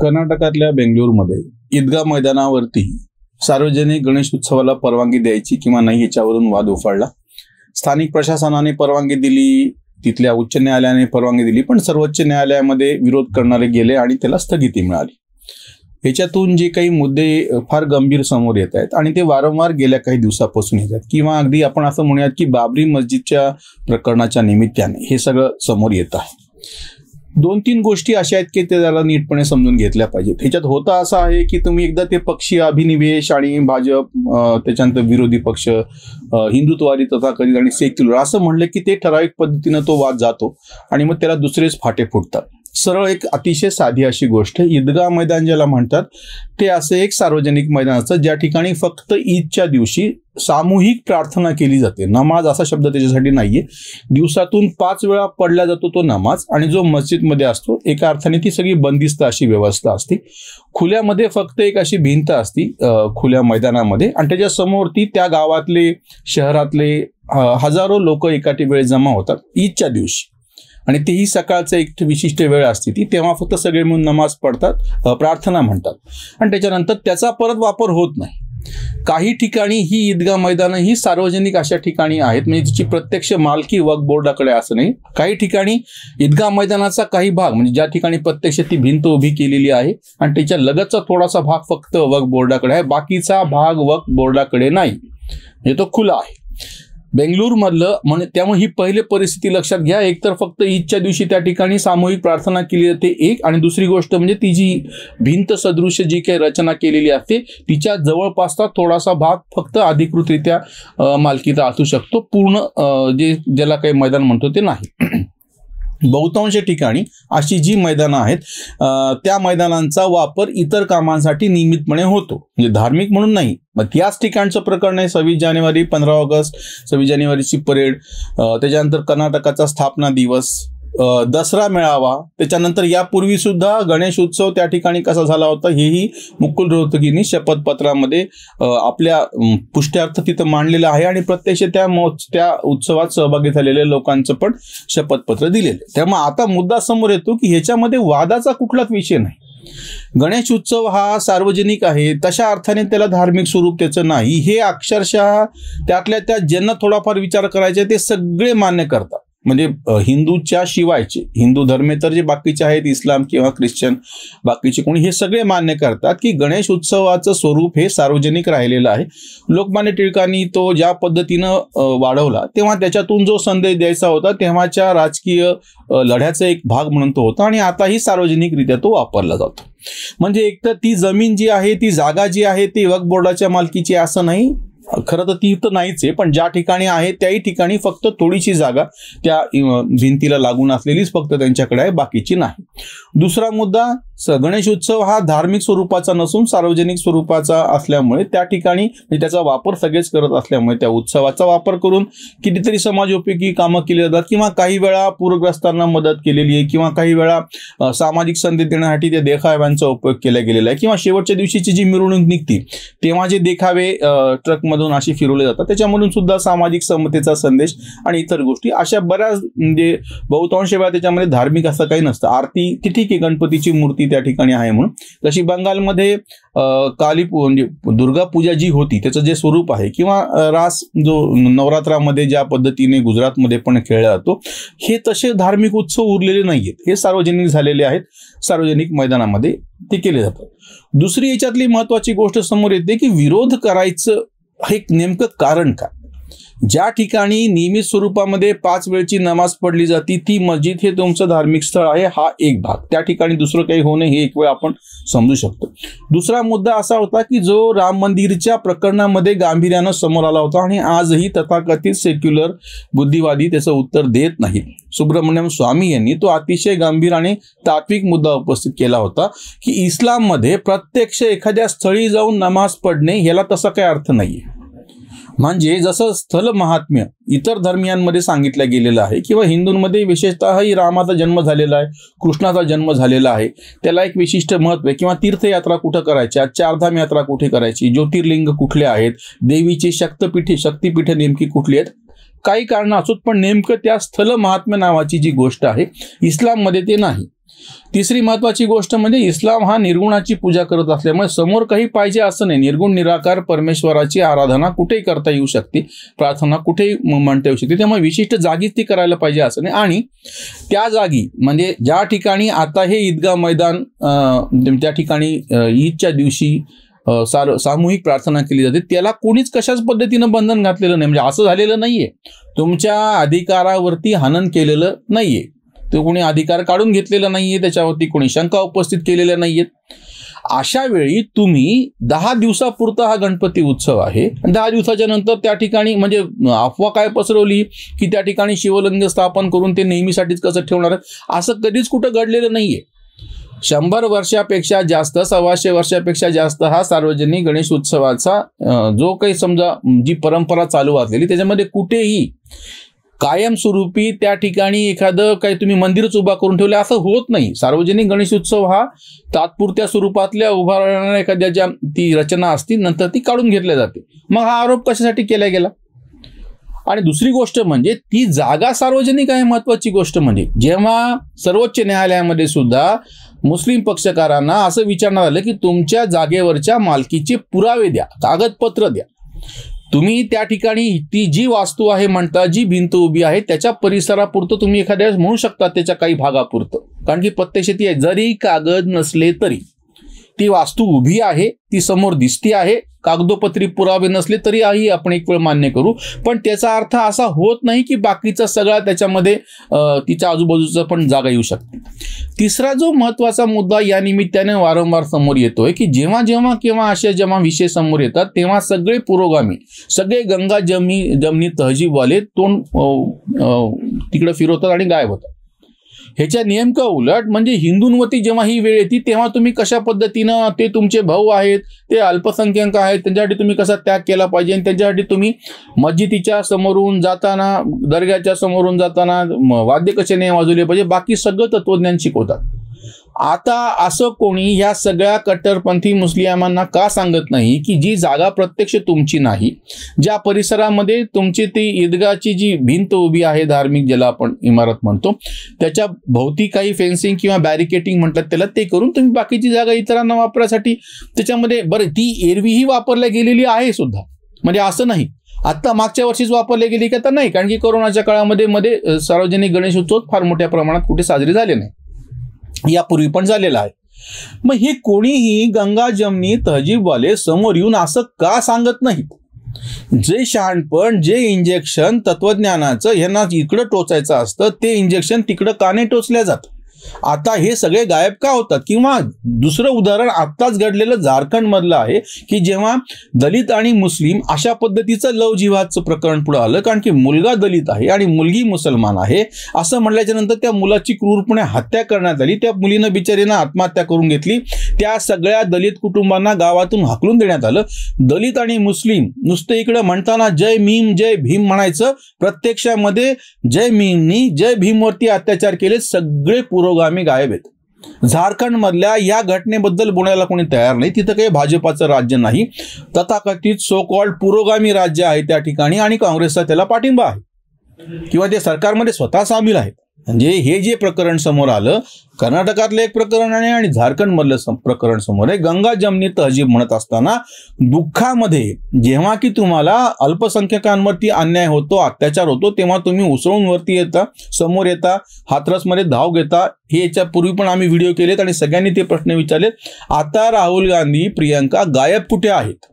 कर्नाटकातल्या बेंगळुरूमध्ये ईदगाह मैदानावरती सार्वजनिक गणेश उत्सवाला परवानगी द्यायची किंवा नाही याच्यावरून वाद उफाळला. स्थानिक प्रशासनाने परवानगी दिली, तिथल्या उच्च न्यायालयाने परवानगी दिली, पण सर्वोच्च न्यायालयामध्ये विरोध करणारे गेले आणि त्याला स्थगिती मिळाली. याच्यातून जे काही मुद्दे फार गंभीर समोर येत आहेत आणि ते वारंवार गेल्या काही दिवसापासून येत आहेत, किंवा अगदी आपण असं म्हणूयात की बाबरी मस्जिदच्या प्रकरणाच्या निमित्ताने हे सगळं समोर येत आहे. 2-3 गोष्टी अशा आहेत की ते जरा नीटपणे समजून घेतल्या पाहिजेत. ह्याच्यात होतं असं आहे की तुम्ही एकदा ते पक्षीय अभिनिवेश आणि भाजप, त्याच्यानंतर विरोधी पक्ष, हिंदुत्ववादी तथाकथित आणि सेक्युलर असं म्हणलं की ते ठराविक पद्धतीनं तो वाद जातो आणि मग त्याला दुसरेच फाटे फुटतात. सरळ एक अतिशय साधी अशी गोष्ट, ईदगाह मैदान ज्याला म्हणतात ते असं एक सार्वजनिक मैदान असतं ज्या ठिकाणी फक्त ईदच्या दिवशी सामूहिक प्रार्थना केली जाते. नमाज असा शब्द त्याच्यासाठी नाहीये. दिवसातून 5 वेळा पडला जातो तो नमाज, आणि जो मस्जिदमध्ये असतो एका अर्थाने ती सगळी बंदिस्त अशी व्यवस्था असते. खुल्यामध्ये फक्त एक अशी भिंत असती खुल्या मैदानामध्ये, आणि त्याच्या समोर ती त्या गावातले, शहरातले हजारो लोक एका वेळेस जमा होतात ईदच्या दिवशी, आणि तेही सकाळचं एक विशिष्ट वेळ असते ती, तेव्हा फक्त सगळे मिळून नमाज पडतात, प्रार्थना म्हणतात, आणि त्याच्यानंतर त्याचा परत वापर होत नाही. काही ठिकाणी ही ईदगाह मैदानं ही सार्वजनिक अशा ठिकाणी आहेत, म्हणजे तिची प्रत्यक्ष मालकी वक्फ बोर्डाकडे असं नाही. काही ठिकाणी ईदगाह मैदानाचा काही भाग, म्हणजे ज्या ठिकाणी प्रत्यक्ष ती भिंत उभी केलेली आहे आणि त्याच्या लगतचा थोडासा भाग फक्त वक्फ बोर्डाकडे आहे, बाकीचा भाग वक्फ बोर्डाकडे नाही, म्हणजे तो खुला आहे. बेंगळुरूमधलं म्हणजे त्यामुळे ही पहिली परिस्थिती लक्षात घ्या. एकतर फक्त ईदच्या दिवशी त्या ठिकाणी सामूहिक प्रार्थना केली जाते एक, आणि दुसरी गोष्ट म्हणजे ती जी भिंत सदृश्य जी काही रचना केलेली असते तिच्या जवळपासचा थोडासा भाग फक्त अधिकृतरित्या मालकीचा असू शकतो, पूर्ण ज्याला काही मैदान म्हणतो ते नाही. बहुतांश ठिकाणी अशी जी मैदानं आहेत त्या मैदानांचा वापर इतर कामांसाठी नियमितपणे होतो, म्हणजे धार्मिक म्हणून नाही. मग त्याच ठिकाणचं प्रकरण आहे 26 जानेवारी, 15 ऑगस्ट, 26 जानेवारीची परेड, त्याच्यानंतर कर्नाटकाचा स्थापना दिवस, दसरा मेळावा, त्याच्यानंतर यापूर्वी सुद्धा गणेश उत्सव त्या ठिकाणी कसा झाला होता हेही मुकुल रोहतगींनी शपथपत्रामध्ये आपल्या पुष्ट्यार्थ तिथं मांडलेलं आहे, आणि प्रत्यक्ष त्या उत्सवात सहभागी झालेल्या लोकांचं पण शपथपत्र दिलेलं आहे. त्यामुळे आता मुद्दा समोर येतो की ह्याच्यामध्ये वादाचा कुठलाच विषय नाही. गणेश उत्सव हा सार्वजनिक आहे, तशा अर्थाने त्याला धार्मिक स्वरूप त्याचं नाही, हे अक्षरशः त्यातल्या त्या ज्यांना थोडाफार विचार करायचे ते सगळे मान्य करतात. म्हणजे हिंदूच्या शिवायचे, हिंदू धर्मेतर जे बाकीचे आहेत, इस्लाम किंवा ख्रिश्चन बाकीचे कोणी, हे सगळे मान्य करतात की गणेश उत्सवाचं स्वरूप हे सार्वजनिक राहिलेलं आहे. लोकमान्य टिळकांनी तो ज्या पद्धतीनं वाढवला तेव्हा त्याच्यातून जो संदेश द्यायचा होता तेव्हाच्या राजकीय लढ्याचा एक भाग म्हणून तो होता, आणि आताही सार्वजनिकरित्या तो वापरला जातो. म्हणजे एकतर ती जमीन जी आहे, ती जागा जी आहे ती वक्फ बोर्डाच्या मालकीची असं नाही, खरं तर ती तर नाहीच आहे, पण ज्या ठिकाणी आहे त्याही ठिकाणी फक्त थोडीशी जागा त्या भिंतीला लागून असलेलीच फक्त त्यांच्याकडे आहे, बाकीची नाही. दुसरा मुद्दा, गणेश उत्सव हा धार्मिक स्वरूपाचा नसून सार्वजनिक स्वरूपाचा असल्यामुळे त्या ठिकाणी त्याचा वापर सगळेच करत असल्यामुळे त्या उत्सवाचा वापर करून कितीतरी समाजोपयोगी कामं केली जातात, किंवा काही वेळा पूरग्रस्तांना मदत केलेली आहे, किंवा काही वेळा सामाजिक संदेश देण्यासाठी त्या देखाव्यांचा उपयोग केला गेलेला आहे, किंवा शेवटच्या दिवशीची जी मिरवणूक निघते तेव्हा जे देखावे ट्रकमधून अशी फिरवले जातात त्याच्यामधून सुद्धा सामाजिक समतेचा संदेश आणि इतर गोष्टी अशा बऱ्याच, म्हणजे बहुतांश वेळा त्याच्यामध्ये धार्मिक असं काही नसतं. आरती ती ठीक आहे, गणपतीची मूर्ती त्या ठिकाणी आहे म्हणून. तशी बंगालमध्ये म्हणजे दुर्गा पूजा जी होती त्याचं जे स्वरूप आहे, किंवा रास जो नवरात्रामध्ये ज्या पद्धतीने गुजरातमध्ये पण खेळला जातो, हे तसे धार्मिक उत्सव उरलेले नाहीयेत, हे सार्वजनिक झालेले आहेत, सार्वजनिक मैदानामध्ये ते केले जातात. दुसरी याच्यातली महत्वाची गोष्ट समोर येते की विरोध करायचं हे नेमकं कारण काय. ज्या ठिकाणी नियमित स्वरूपामध्ये 5 वेळची नमाज पडली जाते ती मस्जिद हे तुमचं धार्मिक स्थळ आहे, हा एक भाग. त्या ठिकाणी दुसरं काही होणे हे एक वेळ आपण समजू शकतो. दुसरा मुद्दा असा होता की जो राम मंदिरच्या प्रकरणामध्ये गांभीर्यानं समोर आला होता, आणि आजही तथाकथित सेक्युलर बुद्धिवादी त्याचं उत्तर देत नाहीत. सुब्रमण्यम स्वामी यांनी तो अतिशय गंभीर आणि तात्विक मुद्दा उपस्थित केला होता की इस्लाममध्ये प्रत्यक्ष एखाद्या स्थळी जाऊन नमाज पडणे याला तसा काही अर्थ नाहीये. म्हणजे जसं स्थल महात्म्य इतर धर्मियांमध्ये सांगितलं गेलेलं आहे, किंवा हिंदूंमध्ये विशेषतः रामाचा जन्म झालेला आहे, कृष्णाचा जन्म झालेला आहे, त्याला एक विशिष्ट महत्व आहे, किंवा तीर्थयात्रा कुठं करायच्या, चारधाम यात्रा कुठे करायची, ज्योतिर्लिंग कुठले आहेत, देवीची शक्तिपीठे नेमकी कुठली आहेत, काही कारण असोत, पण नेमकं त्या स्थल महात्म्य नावाची जी गोष्ट आहे इस्लाममध्ये ते नाही. तिसरी महत्वाची गोष्ट म्हणजे इस्लाम हा निर्गुणाची पूजा करत असल्यामुळे समोर काही पाहिजे असं नाही. निर्गुण निराकार परमेश्वराची आराधना कुठेही करता येऊ शकते, प्रार्थना कुठेही म्हणता येऊ शकते. त्यामुळे विशिष्ट जागीच ती करायला पाहिजे असं नाही. आणि त्या जागी म्हणजे ज्या ठिकाणी आता हे ईदगाह मैदान त्या ठिकाणी ईदच्या दिवशी सामूहिक प्रार्थना केली जाते, त्याला कोणीच कशाच पद्धतीनं बंधन घातलेलं नाही. म्हणजे असं झालेलं नाहीये, तुमच्या अधिकारावरती हनन केलेलं नाहीये, तो कोणी अधिकार काढून घेतलेला नाहीये, त्याच्यावरती कोणी शंका उपस्थित केलेल्या नाहीयेत. अशा वेळी तुम्ही 10 दिवसापुरता हा गणपती उत्सव आहे, 10 दिवसाच्या नंतर त्या ठिकाणी म्हणजे अफवा काय पसरवली की त्या ठिकाणी शिवलिंग स्थापन करून ते नेहमीसाठीच कसं ठेवणार, असं कधीच कुठं घडलेलं नाहीये. 100 वर्षापेक्षा जास्त, 125 वर्षापेक्षा जास्त हा सार्वजनिक गणेश उत्सवाचा जो काही समजा जी परंपरा चालू असलेली, त्याच्यामध्ये कुठेही कायमस्वरूपी त्या ठिकाणी एखादं काही तुम्ही मंदिरच उभा करून ठेवलं असं होत नाही. सार्वजनिक गणेश उत्सव हा तात्पुरत्या स्वरूपातल्या उभा राहणाऱ्या एखाद्या ज्या ती रचना असती नंतर ती काढून घेतल्या जाते. मग हा आरोप कशासाठी केला गेला? आणि दुसरी गोष्ट म्हणजे ती जागा सार्वजनिक आहे. महत्वाची गोष्ट म्हणजे जेव्हा सर्वोच्च न्यायालयामध्ये सुद्धा मुस्लिम पक्षकारांना असं विचारण्यात आलं की तुमच्या जागेवरच्या मालकीचे पुरावे द्या, कागदपत्र द्या. तुम्ही त्या ठिकाणी ती जी वास्तू आहे म्हणता, जी भिंत उभी आहे त्याच्या परिसरापुरतं तुम्ही एखाद्या वेळेस म्हणू शकता, त्याच्या काही भागापुरतं, कारण की प्रत्यक्ष ती आहे. जरी कागद नसले तरी ती वास्तू उभी आहे, ती समोर दिसती आहे, कागदोपत्री पुरावे नसले तरी आपण एक वेळ मान्य करू. पण त्याचा अर्थ असा होत नाही की बाकीचा सगळा त्याच्यामध्ये तिच्या आजूबाजूचा पण जागा येऊ शकते. तिसरा जो महत्वाचा मुद्दा या निमित्ताने वारंवार समोर येतोय की जेव्हा असे विषय समोर येतात तेव्हा सगळे पुरोगामी, सगळे गंगा जमनी तहजीबवाले तोंड तिकडे फिरवतात आणि गायब होतात. ह्याच्या नेमकं उलट म्हणजे हिंदूंवरती जेव्हा ही वेळ येते तेव्हा तुम्ही कशा पद्धतीनं, ते तुमचे भाऊ आहेत, ते अल्पसंख्याक आहेत, त्यांच्यासाठी तुम्ही कसा त्याग केला पाहिजे आणि त्यांच्यासाठी तुम्ही मस्जिदीच्या समोरून जाताना, दर्ग्याच्या समोरून जाताना वाद्य कसे नाही वाजवले पाहिजे, बाकी सगळं तत्वज्ञान शिकवतात. आता असं कोणी ह्या सगळ्या कट्टरपंथी मुस्लिमांना का सांगत नाही की जी जागा प्रत्यक्ष तुमची नाही, ज्या परिसरामध्ये तुमची ती ईदगाहची जी भिंत उभी आहे, धार्मिक ज्याला आपण इमारत म्हणतो, त्याच्या भोवती काही फेन्सिंग किंवा बॅरिकेटिंग म्हणतात त्याला, ते करून तुम्ही बाकीची जागा इतरांना वापरासाठी त्याच्यामध्ये, बरं ती एरवीही वापरल्या गेलेली आहे सुद्धा, म्हणजे असं नाही आता मागच्या वर्षीच वापरली गेली का तर नाही, कारण की कोरोनाच्या काळामध्ये सार्वजनिक गणेश उत्सव फार मोठ्या प्रमाणात कुठे साजरे झाले नाही, यापूर्वी पण झालेला आहे. मग हे कोणीही गंगा जमनी तहजीबवाले समोर येऊन असं का सांगत नाहीत? जे शहाणपण, जे इंजेक्शन तत्वज्ञानाचं यांना इकडं टोचायचं असतं ते इंजेक्शन तिकडं का नाही टोचल्या जात? आता हे सगळे गायब का होतात? किंवा दुसरं उदाहरण आत्ताच घडलेलं झारखंड मधलं आहे की जेव्हा दलित आणि मुस्लिम अशा पद्धतीचं लव जिहादचं प्रकरण पुढे आलं, कारण की मुलगा दलित आहे आणि मुलगी मुसलमान आहे असं म्हटल्याच्या नंतर त्या मुलाची क्रूरपणे हत्या करण्यात आली. त्या मुलीनं बिचारीनं आत्महत्या करून घेतली. त्या सगळ्या दलित कुटुंबांना गावातून हाकलून देण्यात आलं. दलित आणि मुस्लिम नुसते इकडे म्हणताना जय भीम जय भीम म्हणायचं, प्रत्यक्षामध्ये जय भीमनी जय भीमवरती अत्याचार केले, सगळे पुरोगामी गायब आहेत. झारखंड मधल्या या घटनेबद्दल बोलायला कोणी तयार नाही. तिथं काही भाजपाचं राज्य नाही, तथाकथित सो कॉल्ड पुरोगामी राज्य आहे त्या ठिकाणी आणि काँग्रेसचा त्याला पाठिंबा आहे किंवा ते सरकारमध्ये स्वतः सामील आहेत. म्हणजे हे जे प्रकरण समोर आलं, कर्नाटकातलं एक प्रकरण आहे आणि झारखंड मधलं प्रकरण समोर आहे. गंगा जमनी तहजीब म्हणत असताना दुःखामध्ये जेव्हा की तुम्हाला अल्पसंख्याकांवरती अन्याय होतो, अत्याचार होतो, तेव्हा तुम्ही उसळून वरती येता, समोर येता, हाथरसमध्ये धाव घेता. हे याच्या पूर्वी पण आम्ही व्हिडिओ केलेत आणि सगळ्यांनी ते प्रश्न विचारलेत. आता राहुल गांधी, प्रियंका गायब कुठे आहेत?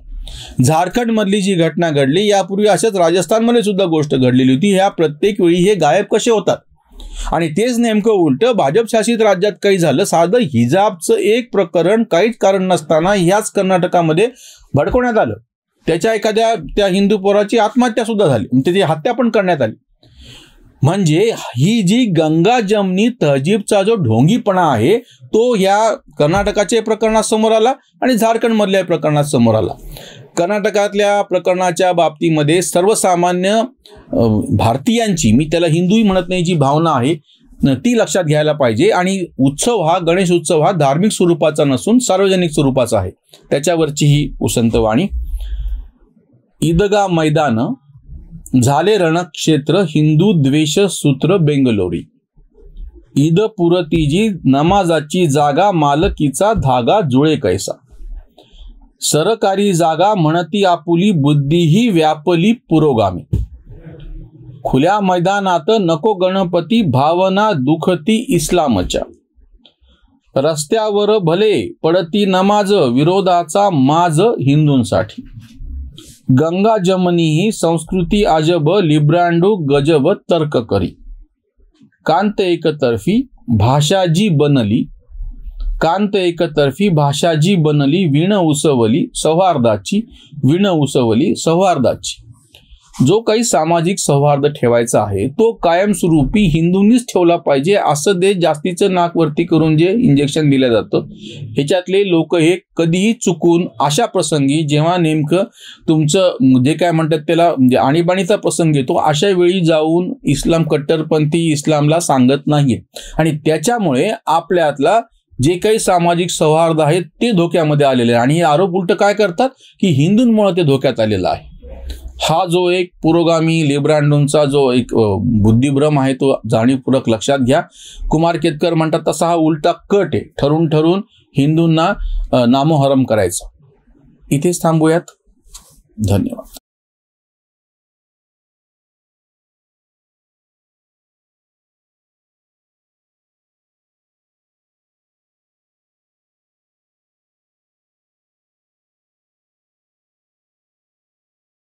झारखंड मधली जी घटना घडली, यापूर्वी अशाच राजस्थानमध्ये सुद्धा गोष्ट घडलेली होती. ह्या प्रत्येक वेळी हे गायब कसे होतात? आणि तेच नेमकं उलट भाजप शासित राज्यात काही झालं. साधं हिजाबचं एक प्रकरण काहीच कारण नसताना ह्याच कर्नाटकामध्ये भडकवण्यात आलं. त्याच्या एखाद्या त्या हिंदू पोराची आत्महत्या सुद्धा झाली, त्याची हत्या पण करण्यात आली. म्हणजे ही जी गंगा जमनी तहजीबचा जो ढोंगीपणा आहे तो ह्या कर्नाटकाच्या प्रकरणात समोर आला आणि झारखंड मधल्या प्रकरणात समोर आला. कर्नाटकातल्या प्रकरणाच्या बाबतीमध्ये सर्वसामान्य भारतीयांची, मी त्याला हिंदूही म्हणत नाही, जी भावना आहे ती लक्षात घ्यायला पाहिजे. आणि उत्सव हा, गणेश उत्सव हा धार्मिक स्वरूपाचा नसून सार्वजनिक स्वरूपाचा आहे. त्याच्यावरची ही उसंत वाणी. ईदगाह मैदान झाले रणक्षेत्र हिंदू द्वेष सूत्र बेंगलोरी. ईद पुरतीजी नमाजाची जागा मालकीचा धागा जुळे कैसा. सरकारी जागा म्हणती आपुली बुद्धीही व्यापली पुरोगामी. खुल्या मैदानात नको गणपती भावना दुखती इस्लामच्या. रस्त्यावर भले पडती नमाज विरोधाचा माज हिंदूंसाठी. गंगा जमनी ही संस्कृती अजब लिब्रांडू गजब तर्क करी. कांत एकतर्फी भाषाजी बनली. कांत एकतर्फी भाषाजी बनली विण उसवली सौहार्दाची. विण उसवली सौहार्दाची. जो काही सामाजिक सौहार्द ठेवायचा आहे तो कायमस्वरूपी हिंदूंनीच ठेवला पाहिजे असं ते जास्तीचं नाकवरती करून जे इंजेक्शन दिलं जातं ह्याच्यातले लोक हे कधीही चुकून अशा प्रसंगी जेव्हा नेमकं तुमचं जे काय म्हणतात त्याला म्हणजे आणीबाणीचा प्रसंग येतो अशा वेळी जाऊन इस्लाम कट्टरपंथी इस्लामला सांगत नाहीये आणि त्याच्यामुळे आपल्यातला जे काही सामाजिक सौहार्द आहे ते धोक्यामध्ये आलेले आहे. आणि हे आरोप उलट काय करतात की हिंदूंमुळे ते धोक्यात आलेला आहे. हा जो एक पुरोगामी लिब्रांडोंचा जो एक बुद्धिभ्रम आहे तो जाणीवपूर्वक लक्षात घ्या. कुमार केतकर म्हणतात तसा हा उलटा कट आहे. ठरून ठरून हिंदूंना नामोहरम करायचा. इथेच थांबूयात. धन्यवाद.